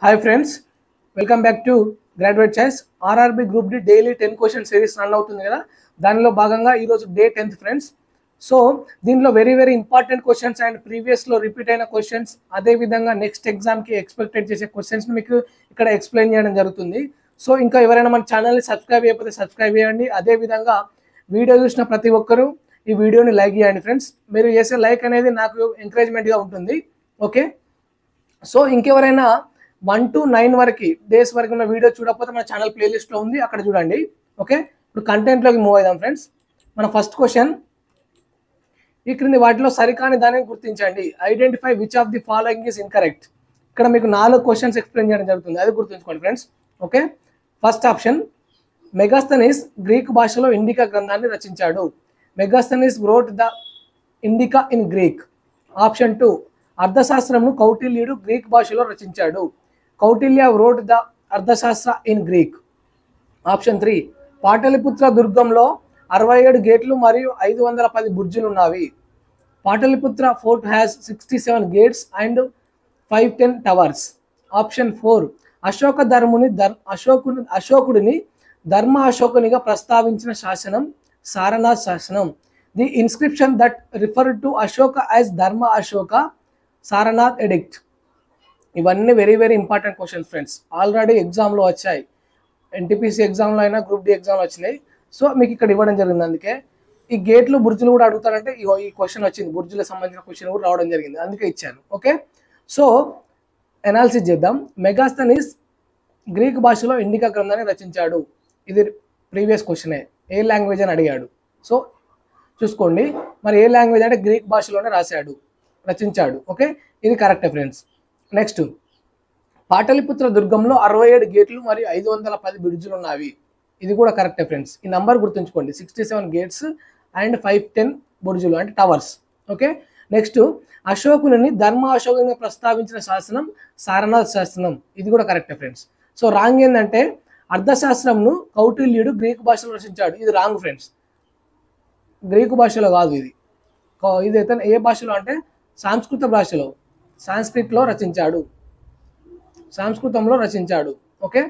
Hi friends, welcome back to Graduate Choice. RRB Group D daily 10 question series run అవుతుంది కదా, దానిలో భాగంగా ఈరోజు డే 10th ఫ్రెండ్స్. సో దీనిలో వెరీ ఇంపార్టెంట్ క్వశ్చన్స్ అండ్ ప్రీవియస్లో repeat అయిన క్వశ్చన్స్, అదేవిధంగా నెక్స్ట్ ఎగ్జామ్కి ఎక్స్పెక్టెడ్ చేసే క్వశ్చన్స్ మీకు ఇక్కడ ఎక్స్ప్లెయిన్ చేయడం జరుగుతుంది. సో ఇంకా ఎవరైనా మన ఛానల్ని సబ్స్క్రైబ్ చేయకపోతే సబ్స్క్రైబ్ చేయండి. అదేవిధంగా వీడియో చూసిన ప్రతి ఒక్కరూ ఈ వీడియోని లైక్ చేయండి ఫ్రెండ్స్. మీరు చేసే లైక్ అనేది నాకు ఎంకరేజ్మెంట్గా ఉంటుంది. ఓకే, సో ఇంకెవరైనా 1 to 9 వరకు డేస్ వరకు ఉన్న వీడియో చూడకపోతే మన ఛానల్ ప్లేలిస్ట్లో ఉంది, అక్కడ చూడండి. ఓకే, ఇప్పుడు కంటెంట్లోకి మూవ్ అవుదాం ఫ్రెండ్స్. మన ఫస్ట్ క్వశ్చన్, ఈ క్రింది వాటిలో సరికాని దానిని గుర్తించండి. Identify which of the following is incorrect. ఇక్కడ మీకు 4 క్వశ్చన్స్ ఎక్స్ప్లెయిన్ చేయడం జరుగుతుంది, అది గుర్తుంచుకోండి friends. Okay, first option, Megasthenes Greek భాషలో ఇండికా గ్రంథాన్ని రచించాడు. Megasthenes wrote the Indica in Greek. Option 2, అర్థశాస్త్రంను కౌటిల్యుడు గ్రీక్ భాషలో రచించాడు. Kautilya wrote the Arthashastra in Greek. Option 3, Pataliputra దుర్గంలో 67 గేట్లు మరియు 510 బుర్జులు ఉన్నవి. Pataliputra fort has 67 gates and 510 towers. Option 4, అశోకుడిని ధర్మ అశోకునిగా ప్రస్తావించిన శాసనం సారనాథ్ శాసనం. The inscription that refer to Ashoka as ధర్మ అశోక సారనాథ్ ఎడిక్ట్. ఇవన్నీ very important questions friends. Already ఎగ్జామ్లో వచ్చాయి, ఎన్టీపీసీ ఎగ్జామ్లో అయినా గ్రూప్ డి ఎగ్జామ్లో వచ్చినాయి. సో మీకు ఇక్కడ ఇవ్వడం జరిగింది. అందుకే ఈ గేట్లు బుర్జులు కూడా అడుగుతారంటే ఈ క్వశ్చన్ వచ్చింది, బుర్జులకు సంబంధించిన క్వశ్చన్ కూడా రావడం జరిగింది, అందుకే ఇచ్చాను. ఓకే, సో ఎనాలిసిస్ చేద్దాం. మెగాస్థనీస్ గ్రీక్ భాషలో ఇండికా గ్రంథాన్ని రచించాడు. ఇది ప్రీవియస్ క్వశ్చనే, ఏ లాంగ్వేజ్ అని అడిగాడు. సో చూసుకోండి, మరి ఏ లాంగ్వేజ్ అంటే గ్రీక్ భాషలోనే రచించాడు. ఓకే, ఇది కరెక్టే ఫ్రెండ్స్. నెక్స్ట్, పాటలిపుత్ర దుర్గంలో 67 గేట్లు మరియు 510 బ్రిడ్జులు ఉన్నవి. ఇది కూడా కరెక్టే ఫ్రెండ్స్. ఈ నంబర్ గుర్తుంచుకోండి, 67 గేట్స్ అండ్ 510 బుర్జులు అంటే టవర్స్. ఓకే, నెక్స్ట్, అశోకుని ధర్మ అశోకంగా ప్రస్తావించిన శాసనం సారనాథ్ శాసనం. ఇది కూడా కరెక్టే ఫ్రెండ్స్. సో రాంగ్ ఏంటంటే అర్థశాస్త్రంను కౌటిల్యుడు గ్రీక్ భాషలో రచించాడు. ఇది రాంగ్ ఫ్రెండ్స్, గ్రీకు భాషలో కాదు ఇది. అయితే ఏ భాషలో అంటే సంస్కృత భాషలో, సాంస్క్రిట్లో రచించాడు, సంస్కృతంలో రచించాడు. Okay,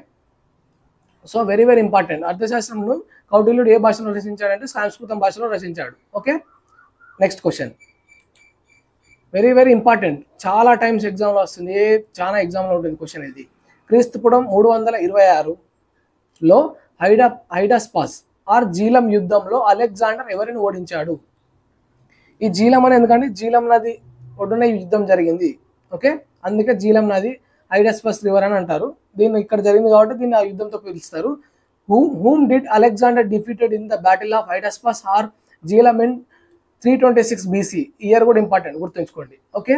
so very important. అర్థశాస్త్రంను కౌటిల్యుడు ఏ భాషలో రచించాడంటే సంస్కృతం భాషలో రచించాడు. Okay, next question very important, చాలా టైమ్స్ ఎగ్జామ్లో వస్తుంది, చాలా ఎగ్జామ్లో ఉంటుంది క్వశ్చన్ ఇది. క్రీస్తుపురం 326లో హైడాస్పాస్ ఆర్ జీలం యుద్ధంలో అలెగ్జాండర్ ఎవరిని ఓడించాడు? ఈ జీలం అని ఎందుకంటే జీలం నది ఒడ్డున యుద్ధం జరిగింది. ఓకే, అందుకే జీలం నది హైడాస్పాస్ రివర్ అని అంటారు. దీన్ని ఇక్కడ జరిగింది కాబట్టి దీన్ని ఆ యుద్ధంతో పిలుస్తారు. Whom did Alexander defeated in the battle of Hydaspes or Jhelum in 326 BC. Year కూడా ఇంపార్టెంట్, గుర్తుంచుకోండి. ఓకే,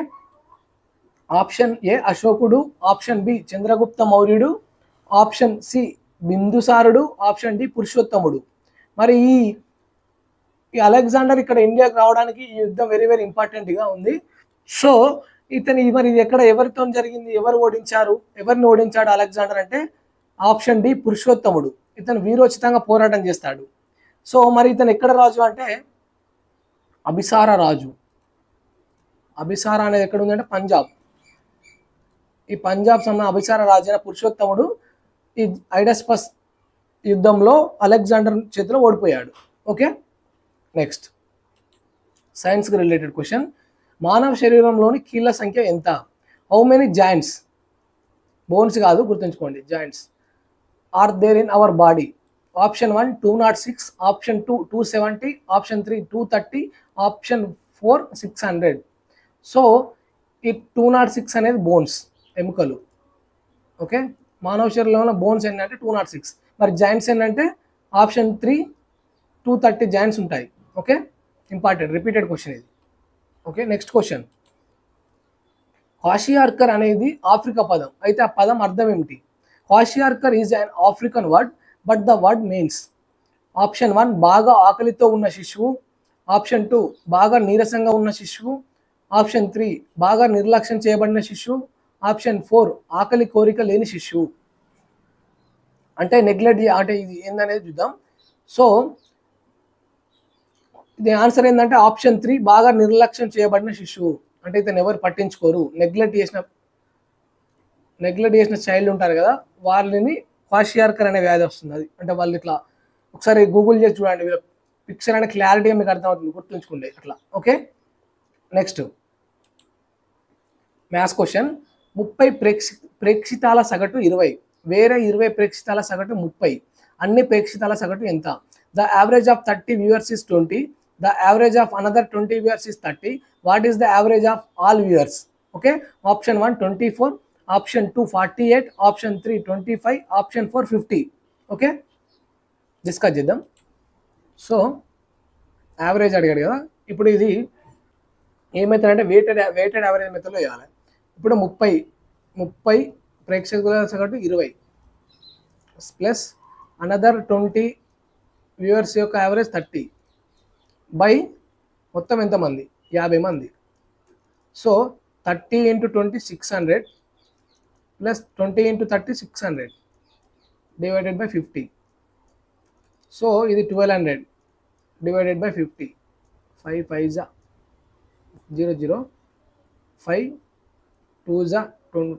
ఆప్షన్ ఏ అశోకుడు, ఆప్షన్ బి చంద్రగుప్త మౌర్యుడు, ఆప్షన్ సి బిందుసారుడు, ఆప్షన్ డి పురుషోత్తముడు. మరి ఈ అలెగ్జాండర్ ఇక్కడ ఇండియాకి రావడానికి ఈ యుద్ధం వెరీ ఇంపార్టెంట్గా ఉంది. సో ఇతని మరి ఇది ఎక్కడ ఎవరితో జరిగింది, ఎవరిని ఓడించాడు అలెగ్జాండర్ అంటే ఆప్షన్ డి పురుషోత్తముడు. ఇతను వీరోచితంగా పోరాటం చేస్తాడు. సో మరి ఇతను ఎక్కడ రాజు అంటే అభిసార రాజు. అభిసార అనేది ఎక్కడ ఉందంటే పంజాబ్. ఈ పంజాబ్ అభిసార రాజు అయిన పురుషోత్తముడు ఈ హైడాస్పాస్ యుద్ధంలో అలెగ్జాండర్ చేతిలో ఓడిపోయాడు. ఓకే, నెక్స్ట్ సైన్స్కి రిలేటెడ్ క్వశ్చన్. మానవ శరీరంలోని కీళ్ళ సంఖ్య ఎంత? హౌ మెనీ జాయింట్స్, బోన్స్ కాదు గుర్తుంచుకోండి, joints are there in our body? Option 1 206, option 2 270, option 3 230, option 4 600. So ఈ 206 అనేది బోన్స్, ఎముకలు. ఓకే, మానవ శరీరంలో ఉన్న బోన్స్ ఏంటంటే 206. మరి జాయింట్స్ ఏంటంటే ఆప్షన్ 3 230 జాయింట్స్ ఉంటాయి. ఓకే, ఇంపార్టెంట్ రిపీటెడ్ క్వశ్చన్ ఇది. Okay, next question. క్వాషియార్కర్ అనేది ఆఫ్రికా పదం, అయితే ఆ పదం అర్థం ఏమిటి? Kwashiorkor is an African word but the word means. Option 1 బాగా ఆకలితో ఉన్న శిశువు, ఆప్షన్ 2 బాగా నీరసంగా ఉన్న శిశువు, ఆప్షన్ 3 బాగా నిర్లక్ష్యం చేయబడిన శిశువు, ఆప్షన్ 4 ఆకలి కోరిక లేని శిశువు. అంటే నెగ్లెక్ట్ అంటే ఇది ఏందనేది చూద్దాం. సో ఇది ఆన్సర్ ఏంటంటే ఆప్షన్ 3 బాగా నిర్లక్ష్యం చేయబడిన శిశువు. అంటే ఇతను ఎవరు పట్టించుకోరు, నెగ్లెక్ట్ నెగ్లెక్ట్ చేసిన చైల్డ్ ఉంటారు కదా, వాళ్ళని క్వాషియార్కర్ అనే వ్యాధి వస్తుంది. అది అంటే వాళ్ళు ఇట్లా ఒకసారి గూగుల్ చేసి చూడండి, వీళ్ళ పిక్చర్ అనే క్లారిటీగా మీకు అర్థమవుతుంది, గుర్తుంచుకోండి అట్లా. Okay, next maths question. 30 ప్రేక్షితాల సగటు 20, వేరే 20 ప్రేక్షితాల సగటు 30, అన్ని ప్రేక్షితాల సగటు ఎంత? The average of 30 viewers is 20, the average of another 20 viewers is 30, what is the average of all viewers? Okay, option 1 24, option 2 48, option 3 25, option 4 50. Okay, discuss చేద్దాం. సో యావరేజ్ అడిగాడు కదా, ఇప్పుడు ఇది ఏ మెథడ్ అంటే వెయిటెడ్ యావరేజ్ మెథడ్లో వేయాలి. ఇప్పుడు 30 ప్రేక్షకుల సగటు 20 ప్లస్ అనదర్ 20 వ్యూవర్స్ యొక్క యావరేజ్ 30 బై మొత్తం ఎంతమంది? 50 మంది. So 30 × 20 600 plus 20 × 30 600 divided by 50. So ఇది 1200 divided by 50. 5 5 0 0, 5 2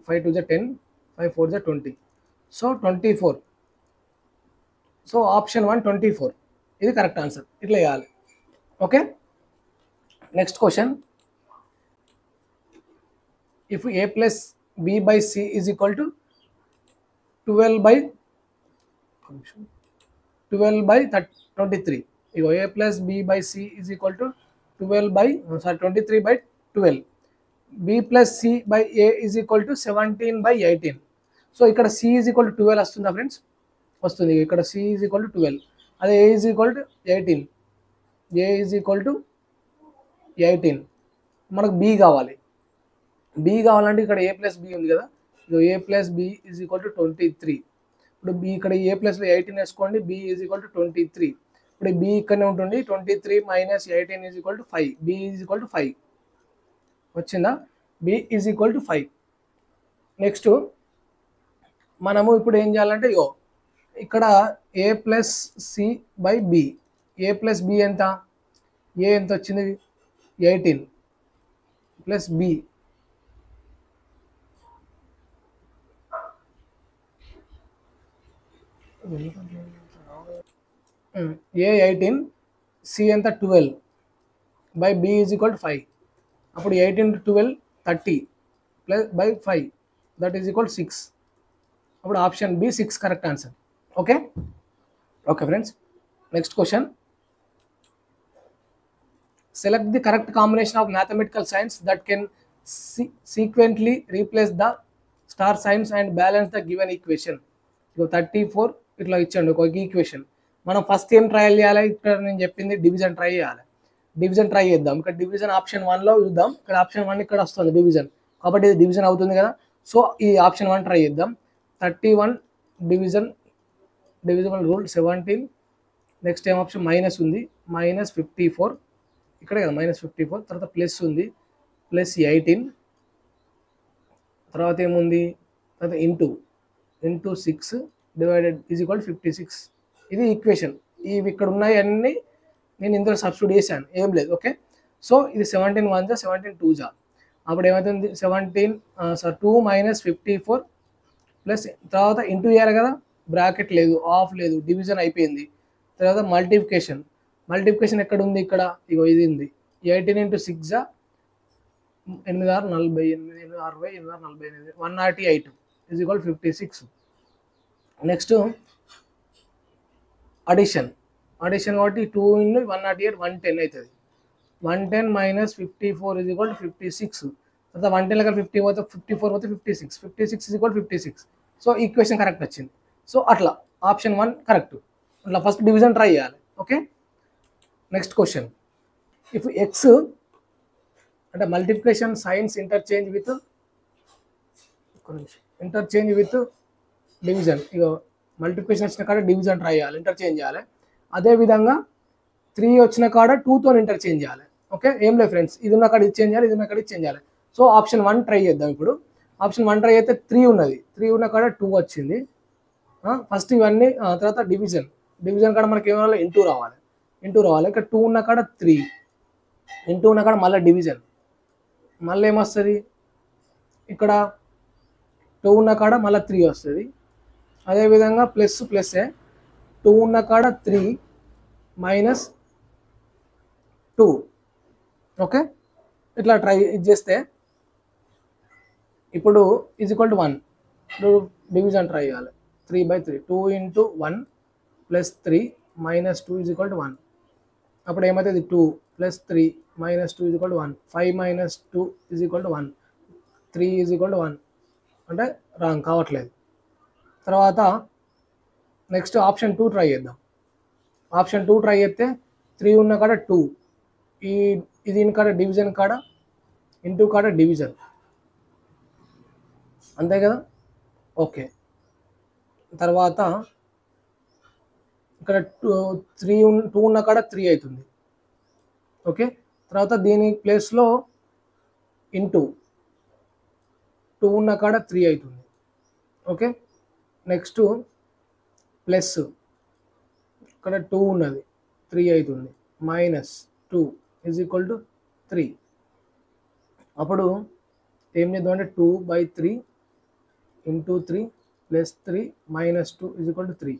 5 2 10, 5 4 20. So 24. So option 1 24 ఇది కరెక్ట్ ఆన్సర్. ఇట్లా వేయాలి. Okay, next question. If a plus b by c is equal to 12 by 23. Ego a plus b by c is equal to 23 by 12. b plus c by a is equal to 17 by 18. So ఇక్కడ c is equal to 12 వస్తుందా friends? వస్తుంది. ఇక్కడ c is equal to 12, అదే a is equal to 18. a is equal to 18. మనకు b కావాలి. b కావాలంటే ఇక్కడ a plus b ఉంది కదా, a plus b is equal to 23. ఇప్పుడు b ఇక్కడ a ప్లస్ 18 వేసుకోండి, b ఈజ్ ఈక్వల్ టు 23. ఇప్పుడు b ఇక్కడనే ఉంటుంది, 23 minus 18 is equal to 5. b is equal to 5 వచ్చిందా? b is equal to 5. Next మనము ఇప్పుడు ఏం చేయాలంటే ఇక్కడ a plus C by B. a plus B ఎంత? a ఎంత వచ్చింది? 18 ప్లస్ బి a 18, c ఎంత? 12 by b is equal to 5. అప్పుడు 18 × 12 30 plus by 5 that is equal 6. అప్పుడు option B 6 correct answer. Okay, okay friends, next question. Select the correct combination of mathematical signs that can sequentially replace the star signs and balance the given equation. 34 ఇట్లా ఇచ్చండి ఒక equation. మనం first ఏం trial చేయాలి? ఇక్కడ నేను చెప్పింది division try చేయాలి. Division try చేద్దాం. ఇక్కడ డివిజన్ ఆప్షన్ 1లో చూద్దాం. ఇక్కడ ఆప్షన్ 1 ఇక్కడ వస్తుంది డివిజన్, కాబట్టి ఇది డివిజన్ అవుతుంది కదా. సో ఈ ఆప్షన్ 1 ట్రై చేద్దాం. 31 డివిజబుల్ రూల్ 17. నెక్స్ట్ ఏం ఆప్షన్? మైనస్ ఉంది, మైనస్ 54 ఇక్కడే కదా, మైనస్ 54. తర్వాత ప్లస్ ఉంది, ప్లస్ 18. తర్వాత ఏముంది? తర్వాత ఇంటూ 6 డివైడెడ్ ఈజ్ ఈక్వల్ 56. ఇది ఈక్వేషన్. ఇవి ఇక్కడ ఉన్నాయి అన్నీ నేను ఇందులో సబ్స్టిట్యూట్ చేశాను, ఏం లేదు. ఓకే, సో ఇది 17 1 17 2 అప్పుడు ఏమవుతుంది? 2 మైనస్ 54 ప్లస్ తర్వాత ఇంటూ చేయాలి కదా, బ్రాకెట్ లేదు, ఆఫ్ లేదు, డివిజన్ అయిపోయింది. తర్వాత మల్టిప్లికేషన్ ఎక్కడ ఉంది? ఇక్కడ ఇగో ఇది ఉంది. 18 × 6 8 6 48, 8 60, 8 48, 108 ఈజ్ ఈక్వల్ 56. నెక్స్ట్ అడిషన్ కాబట్టి 2 × 108 110 అవుతుంది. 110 మైనస్ 54 ఈజ్ ఈక్వల్ 56. తర్వాత 110 దగ్గర 50 పోతే 54 పోతే 56. 56 is equal 56. So equation correct వచ్చింది. సో అట్లా ఆప్షన్ 1 కరెక్ట్. అట్లా ఫస్ట్ డివిజన్ ట్రై చేయాలి. Okay, next question. If X అంటే multiplication signs interchange with division. ఇక మల్టిప్లికేషన్ వచ్చిన కాడ డివిజన్ ట్రై చేయాలి, ఇంటర్చేంజ్ చేయాలి. అదేవిధంగా 3 వచ్చిన కాడ 2తో ఇంటర్చేంజ్ చేయాలి. ఓకే, ఏం లేదు ఫ్రెండ్స్, ఇది ఉన్న కాడ ఇచ్చేంజ్ చేయాలి, ఇది ఉన్న కాడ ఇచ్చేంజ్ చేయాలి. సో ఆప్షన్ 1 ట్రై చేద్దాం. ఇప్పుడు ఆప్షన్ 1 ట్రై అయితే 3 ఉన్నది, 3 ఉన్న కాడ 2 వచ్చింది. ఫస్ట్ ఇవన్నీ తర్వాత డివిజన్ కాడ మనకి ఏమన్నా ఇంటూ రావాలి. ఇక్కడ 2 ఉన్న కాడ 3, ఇంటూ ఉన్న కాడ మళ్ళీ డివిజన్, మళ్ళీ ఏమొస్తుంది? ఇక్కడ 2 ఉన్న కాడ మళ్ళీ 3 వస్తుంది. అదేవిధంగా ప్లస్ ప్లస్సే 2 ఉన్న కాడ 3 మైనస్ 2. ఓకే, ఇట్లా ట్రై ఇది చేస్తే ఇప్పుడు ఈజ్ ఈక్వల్ టు 1. ఇప్పుడు డివిజన్ ట్రై చేయాలి. 3/3 2 into 1 plus 3 minus 2 is equal to 1. అప్పుడు ఏమవుతుంది 2 plus 3 minus 2 is equal to 1. 5 minus 2 is equal to 1. 3 is equal to 1 అంటే రాంగ్ కావట్లేదు. తర్వాత నెక్స్ట్ ఆప్షన్ 2 ట్రై చేద్దాం. ఆప్షన్ 2 ట్రై చేస్తే 3 ఉన్న కాడ 2, ఇది కాడ డివిజన్ కాడ ఇంటూ కాడ డివిజన్ అంతే కదా. ఓకే, తర్వాత ఇక్కడ 2 ఉన్న కాడ 3 అవుతుంది. ఓకే, తర్వాత దీని ప్లేస్లో ఇంటూ 2 ఉన్న కాడ 3 అవుతుంది. ఓకే, నెక్స్ట్ ప్లస్ ఇక్కడ 2 ఉన్నది 3 అవుతుంది మైనస్ 2 ఈజ్ ఈక్వల్ టు 3. అప్పుడు ఏం చేద్దాం అంటే 2/3 into 3 plus 3 minus 2 is equal to 3.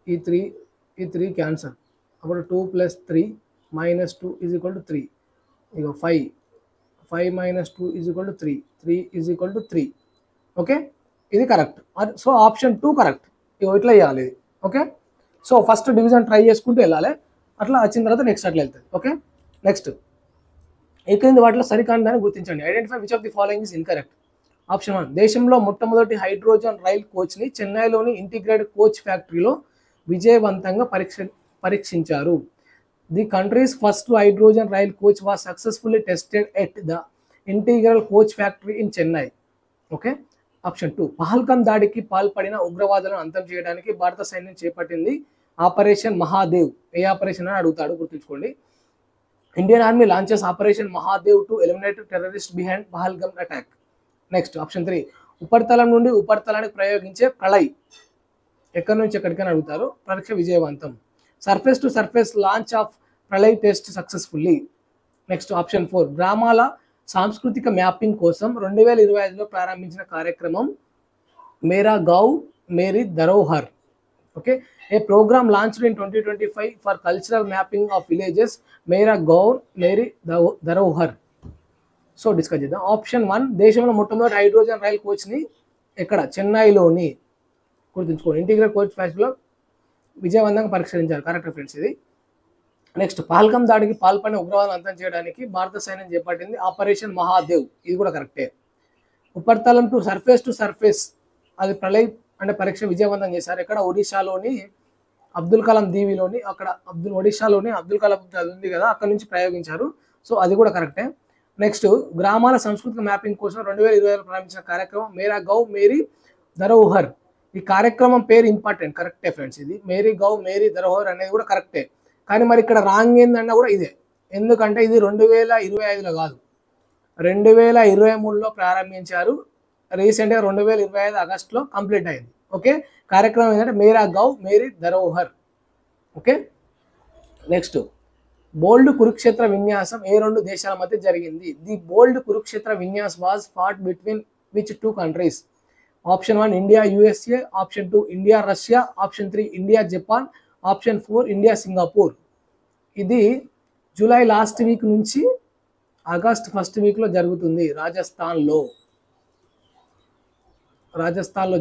ఈ 3 క్యాన్సల్. అప్పుడు 2 plus 3 minus 2 is equal to 3. ఇక 5 minus 2 is equal to 3 is equal to 3. Okay, ఇది కరెక్ట్. So option 2 correct. ఇక ఇట్లా చేయాలి ఇది. Okay, so first division try చేసుకుంటూ వెళ్ళాలి. అట్లా వచ్చిన తర్వాత నెక్స్ట్ అట్లా వెళ్తుంది. ఓకే, నెక్స్ట్ ఈ క్రింది వాటిలో సరికాని గుర్తించండి. Identify which of the following is incorrect. Option 1, దేశంలో మొట్టమొదటి హైడ్రోజన్ రైల్ కోచ్ని చెన్నైలోని ఇంటిగ్రేటెడ్ కోచ్ ఫ్యాక్టరీలో విజయవంతంగా పరీక్షించారు. The countries first hydrogen rail coach was successfully tested at the integral coach factory in Chennai. Okay, option 2, Pahalgam దాడికి పాల్పడిన ఉగ్రవాదులను అంతం చేయడానికి భారత సైన్యం చేపట్టింది ఆపరేషన్ మహాదేవ్. ఏ ఆపరేషన్ అని అడుగుతాడు, గుర్తుంచుకోండి. Indian army launches operation Mahadev to eliminate terrorist behind Pahalgam attack. Next option 3, ఉపరితలం నుండి ఉపరితలానికి ప్రయోగించే ప్రళయ్ ఎక్కడి నుంచి ఎక్కడికైనా అడుగుతారు. పరీక్ష విజయవంతం. Surface to surface launch of Pralay test successfully. Next option 4, గ్రామాల సాంస్కృతిక మ్యాపింగ్ కోసం 2025లో ప్రారంభించిన కార్యక్రమం Mera Gaon Meri Dharohar. Okay, a program launched in 2025 for cultural mapping of villages Mera Gaon Meri Dharohar. So discuss చేద్దాం. ఆప్షన్ 1, దేశంలో మొట్టమొదటి హైడ్రోజన్ రైల్ కోచ్ని ఎక్కడ చెన్నైలోని గుర్తుంచుకోండి ఇంటిగ్రేటెడ్ కోచ్ ఫ్యాక్టరీలో విజయవంతంగా పరీక్షించారు. కరెక్ట్ ఫ్రెండ్స్ ఇది. నెక్స్ట్ పహల్గామ్ దాడికి పాల్పడిన ఉగ్రవాదులను అంతం చేయడానికి భారత సైన్యం చేపట్టింది ఆపరేషన్ మహాదేవ్. ఇది కూడా కరెక్టే. ఉపరితలం టు సర్ఫేస్ అది ప్రళయ్ అంటే పరీక్ష విజయవంతం చేశారు. ఇక్కడ ఒడిశాలోని అబ్దుల్ కలాం దీవిలోని అక్కడ ఒడిశాలోని అబ్దుల్ కలాం ఉంది కదా, అక్కడ నుంచి ప్రయోగించారు. సో అది కూడా కరెక్టే. నెక్స్ట్ గ్రామాల సంస్కృతిక మ్యాపింగ్ కోసం 2020లో ప్రారంభించిన కార్యక్రమం మేరా గౌ మేరీ ధరోహర్. ఈ కార్యక్రమం పేరు ఇంపార్టెంట్. కరెక్టే ఫ్రెండ్స్, ఇది మేరీ గౌ మేరీ ధరోహర్ అనేది కూడా కరెక్టే. కానీ మరి ఇక్కడ రాంగ్ ఏందన్నా కూడా ఇదే. ఎందుకంటే ఇది 2025లో కాదు, 2023లో ప్రారంభించారు. రీసెంట్గా 2025 ఆగస్టులో కంప్లీట్ అయింది. ఓకే, కార్యక్రమం ఏంటంటే Mera Gaon Meri Dharohar. Okay, next bold Kurukshetra విన్యాసం ఏ రెండు దేశాల మధ్య జరిగింది. The bold Kurukshetra Vinyas was fought between which 2 countries. Option 1 India USA, option 2 India Russia, option 3 India Japan, option 4 India Singapore. ఇది జూలై లాస్ట్ వీక్ నుంచి ఆగస్ట్ ఫస్ట్ వీక్లో జరుగుతుంది. రాజస్థాన్లో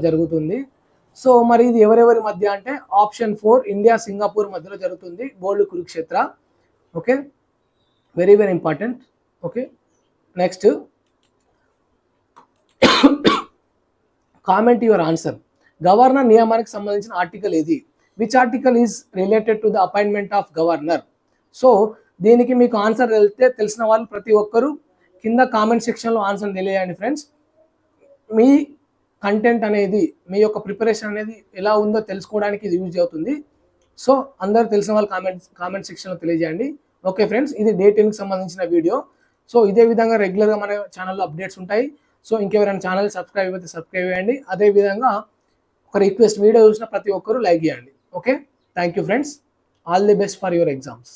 జరుగుతుంది. సో మరి ఇది ఎవరెవరి మధ్య అంటే ఆప్షన్ 4 ఇండియా సింగపూర్ మధ్యలో జరుగుతుంది bold Kurukshetra. Okay, very very important. Okay, next comment your answer. Governor నియమానికి సంబంధించిన ఆర్టికల్ ఏది? Which article is related to the appointment of governor? So దీనికి మీకు ఆన్సర్ తెలిసిన వాళ్ళు ప్రతి ఒక్కరూ కింద కామెంట్ సెక్షన్లో ఆన్సర్ తెలియజేయండి ఫ్రెండ్స్. మీ కంటెంట్ అనేది, మీ యొక్క ప్రిపరేషన్ అనేది ఎలా ఉందో తెలుసుకోవడానికి ఇది యూజ్ అవుతుంది. సో అందరూ తెలిసిన వాళ్ళు కామెంట్ సెక్షన్లో తెలియజేయండి. ఓకే ఫ్రెండ్స్, ఇది డే 10కి సంబంధించిన వీడియో. సో ఇదే విధంగా రెగ్యులర్గా మన ఛానల్లో అప్డేట్స్ ఉంటాయి. సో ఇంకెవరైనా ఛానల్ సబ్స్క్రైబ్ అయితే సబ్స్క్రైబ్ చేయండి. అదేవిధంగా ఒక రిక్వెస్ట్, వీడియో చూసిన ప్రతి ఒక్కరూ లైక్ చేయండి. Okay, thank you friends. All the best for your exams.